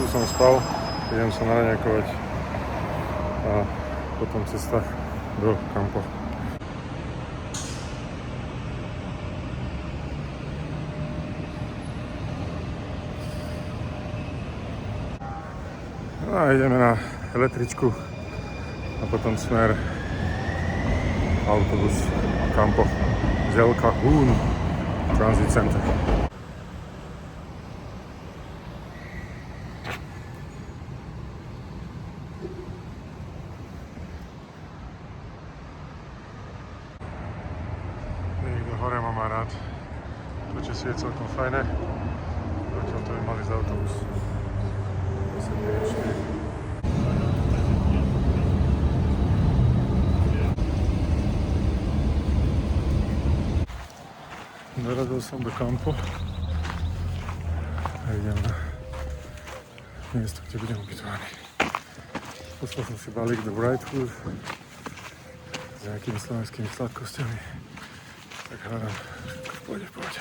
Tu som spal, idem sa naraňakovať a potom cesta do kampu. No a ideme na električku a potom smer autobus kampo Želka Hun Transit Center. Niekde hore ma má rád. Počasie je celkom fajné. Zatiaľ to by mali z autobus. Dorazil som do kampu a idem na miesto, kde budem ubytovaný. Poslal som si balík do Bright Food s nejakými slovenskými sladkosťami, tak hľadám, všetko pôjde v pohode.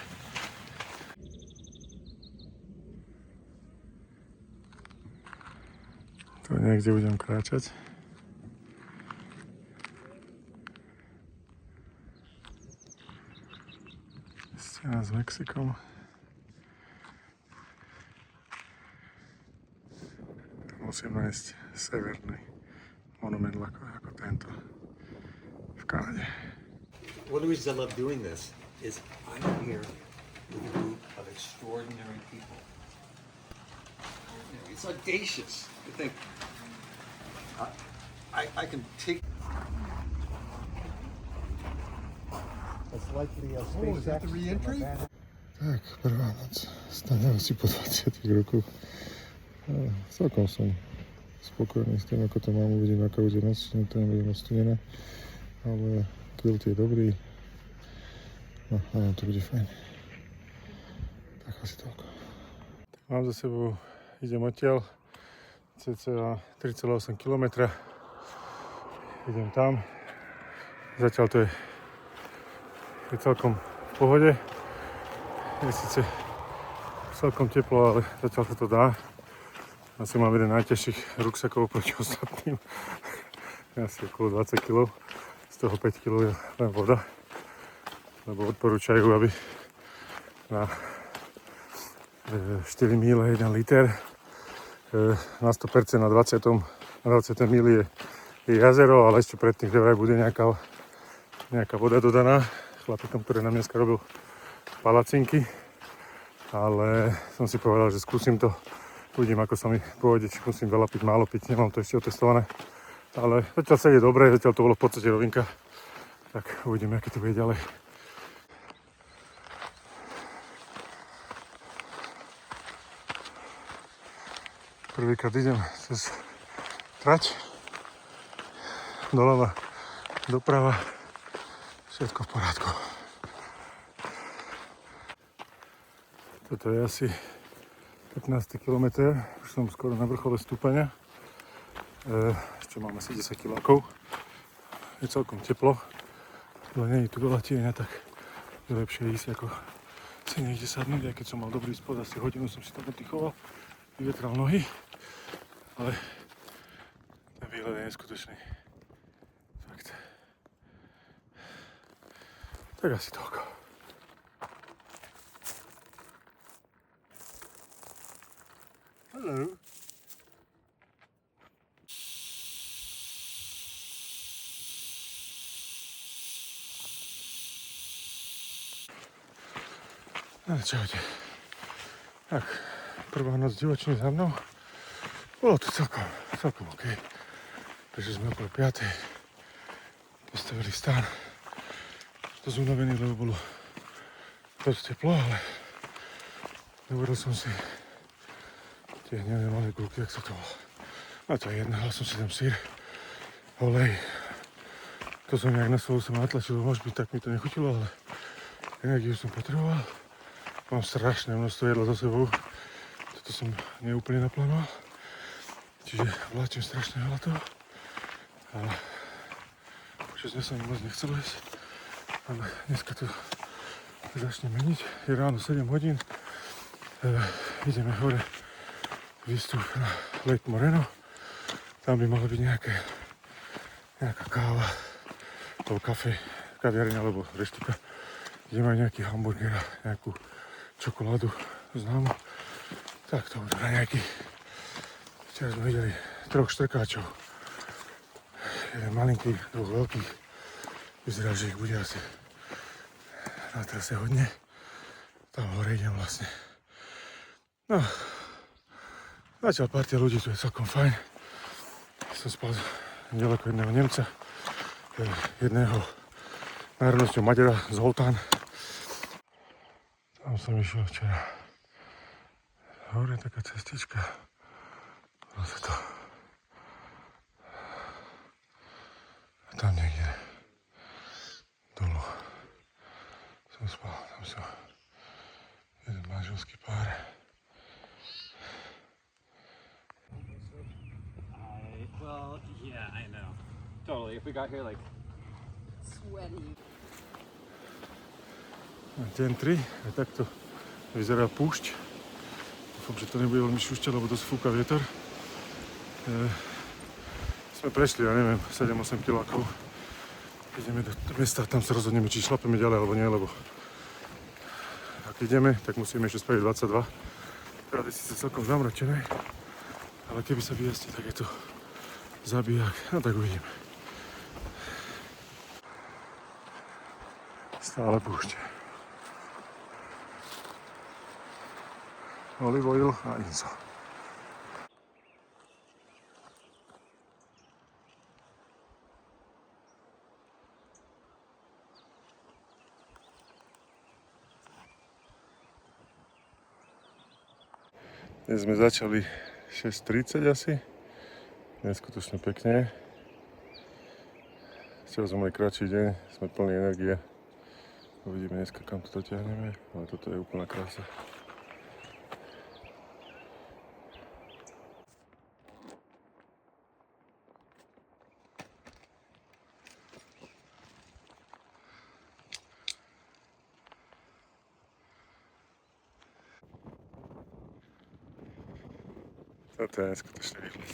Tu niekde budem kráčať. Stena s Mexikom. Musím nájsť severný monument ako tento v Kanade. One of the reasons I love doing this is I'm here with a group of extraordinary people. It's audacious to think I can take. It's likely a SpaceX. Is that the re-entry? Tak, prvá noc. Stane asi po 20 rokoch. Celkom som spokojný s tým, ako to mám. Uvidím, aká bude noc, či to nebude moc studené. Ale kilt je dobrý. No, áno, to bude fajn. Tak asi toľko. Tak mám za sebou, idem odtiaľ, cca 3,8 km. Idem tam. Zatiaľ to je celkom v pohode. Je síce celkom teplo, ale zatiaľ sa to dá. Asi mám jeden najťažších ruksakov proti ostatným. Asi okolo 20 kg. Z toho 5 kg je len voda. Lebo odporúčajú, aby na 4 míle 1 liter. Na 100% na 20 míli je jazero, ale ešte predtým, že vraj bude nejaká voda dodaná. Chlapikom, ktorý nám dneska robil palacinky. Ale som si povedal, že skúsim to. Uvidím, ako sa mi pôjde, či musím veľa piť, málo piť, nemám to ešte otestované. Ale zatiaľ sa ide dobre, zatiaľ to bolo v podstate rovinka. Tak uvidíme, aký to bude ďalej. Prvýkrát idem cez trať. Doľava, doprava, všetko v poriadku. Toto je asi 15. kilometr, už som skoro na vrchole stúpania. Ešte mám asi 10 kilákov. Je celkom teplo, ale nie je tu veľa tieňa, tak je lepšie ísť ako si niekde sadnúť. Aj keď som mal dobrý spod, asi hodinu som si tam oddychoval, vyvetral nohy, ale ten výhľad je neskutočný. Fakt. Tak asi toľko. Hello. No, čaute. Tak, prvá noc divočiny za mnou. Bolo to celkom OK. Prišli sme okolo 5. Postavili stán. To som unavený, lebo bolo dosť teplo, ale dovoril som si tie hnevé malé gulky, jak sa to volá. A to je jedno, ale som si tam sír, olej. To som nejak na svojho som natlačil, môže byť, tak mi to nechutilo, ale energiu som potreboval. Mám strašné množstvo jedla za sebou. Toto som neúplne naplánoval. Čiže vláčim strašne veľa toho. Ale počas dňa sa mi moc nechcelo jesť. Ale dneska to začne meniť. Je ráno 7 hodín. Ideme hore výstup na Lake Moreno. Tam by mohla byť nejaká káva, alebo kaviareň alebo reštika, kde majú nejaký hamburger a nejakú čokoládu známu. Tak to budú na nejaký. Včera sme videli 3 štrkáčov. Jeden malinký, 2 veľkých. Vyzerá, že ich bude asi na trase hodne. Tam hore idem vlastne. No, zatiaľ partia ľudí tu je celkom fajn. Som spal nedaleko jedného Nemca, jedného národnosťou Maďara z Holtán. Tam som išiel včera. Hore taká cestička. Bolo to. A tam niekde dolu som spal. Tam som jeden manželský pár. Well, yeah, I know. Totally. If we got here like Sweaty. Deň 3, aj takto vyzerá púšť. Dúfam, že to nebude veľmi šušťať, lebo dosť fúka vietor. Sme prešli, ja neviem, 7-8 kilákov. Ideme do mesta, tam sa rozhodneme, či šlapeme ďalej, alebo nie, lebo ak ideme, tak musíme ešte spraviť 22. Rád je síce celkom zamračené, ale keby sa vyjasní, tak je to zabijak. No tak uvidíme. Stále púšť. Olive oil a inzo. Dnes sme začali 6:30 asi. Neskutočne pekne. Včera sme mali kratší deň, sme plní energie. Uvidíme dneska, kam to dotiahneme, ale toto je úplná krása. Toto je neskutočný výhľad.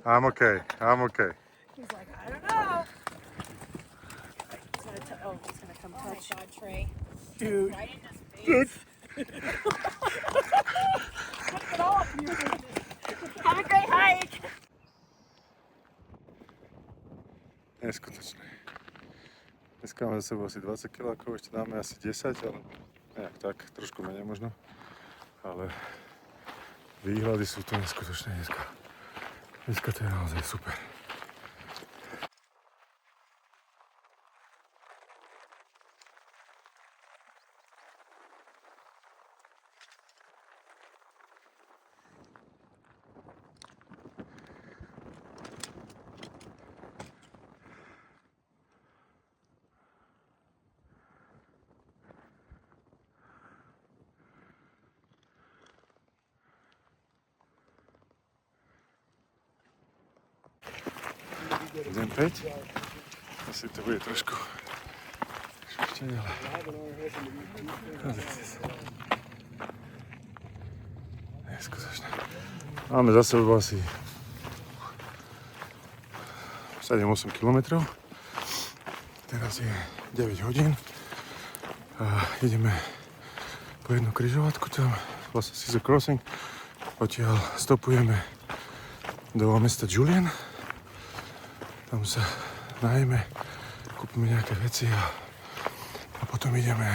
I'm okay. He's like, I don't know. It's gonna come touch. Oh my God, Trey. Dude. Right in his face. Get it off, you. Have a great hike. Neskutočné. Dneska máme za sebou asi 20 kilákov, ešte dáme asi 10, ale nejak tak, trošku menej možno. Ale výhľady sú to neskutočné dneska. Dneska to je naozaj super. Deň 5. Asi to bude trošku šušťať, ale pozrite sa. Neskutočné. Máme za sebou asi 7-8 kilometrov. Teraz je 9 hodín a ideme po jednu križovatku tam, vlastne Caesar Crossing. Odtiaľ stopujeme do mesta Julian. Tam sa najeme, kúpime nejaké veci a potom ideme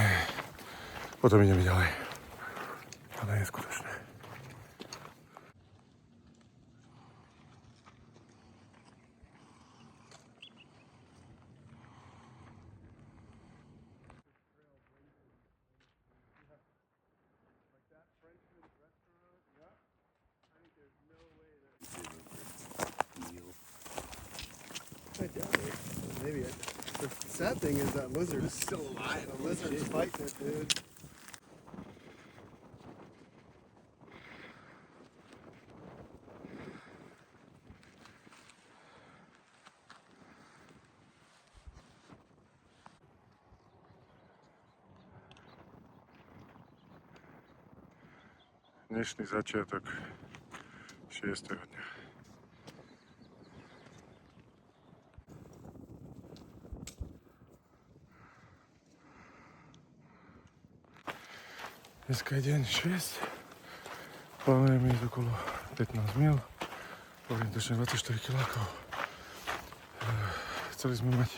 ďalej. Ale je skutočné. I doubt it. Maybe the sad thing is that lizard is still alive. The lizard's fighting it, dude. Dnešný začiatok 6. dňa. Dneska je deň 6. Plánujeme ísť okolo 15 mil. Orientačne 24 kilákov. Chceli sme mať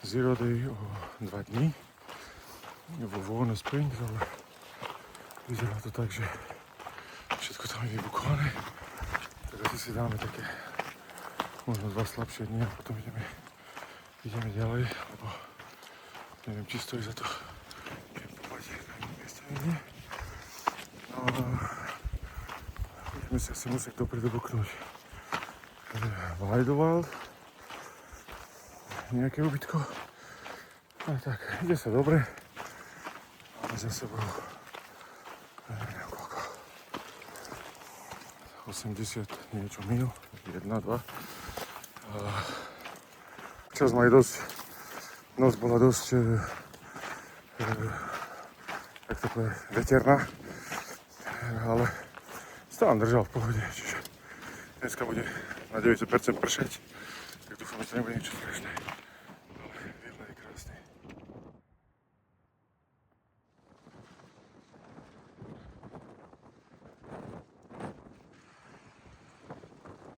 Zero Day o 2 dní. Vo Warner Springs, ale vyzerá to tak, že všetko tam je vybukované. Tak asi si dáme také možno 2 slabšie dni a potom ideme ďalej, lebo neviem, či stojí za to kempovať na inom mieste nie. No a budeme si asi musieť dopredu buknúť Weidewild, nejaké ubytko. No tak, ide sa dobre. Máme za sebou neviem koľko 80 niečo mil, 1, 2. Čas ma je dosť, noc bola dosť tak to povie, veterná, ale stále držal v pohode, čiže dneska bude na 90% pršať, tak dúfam, že to nebude niečo strašné.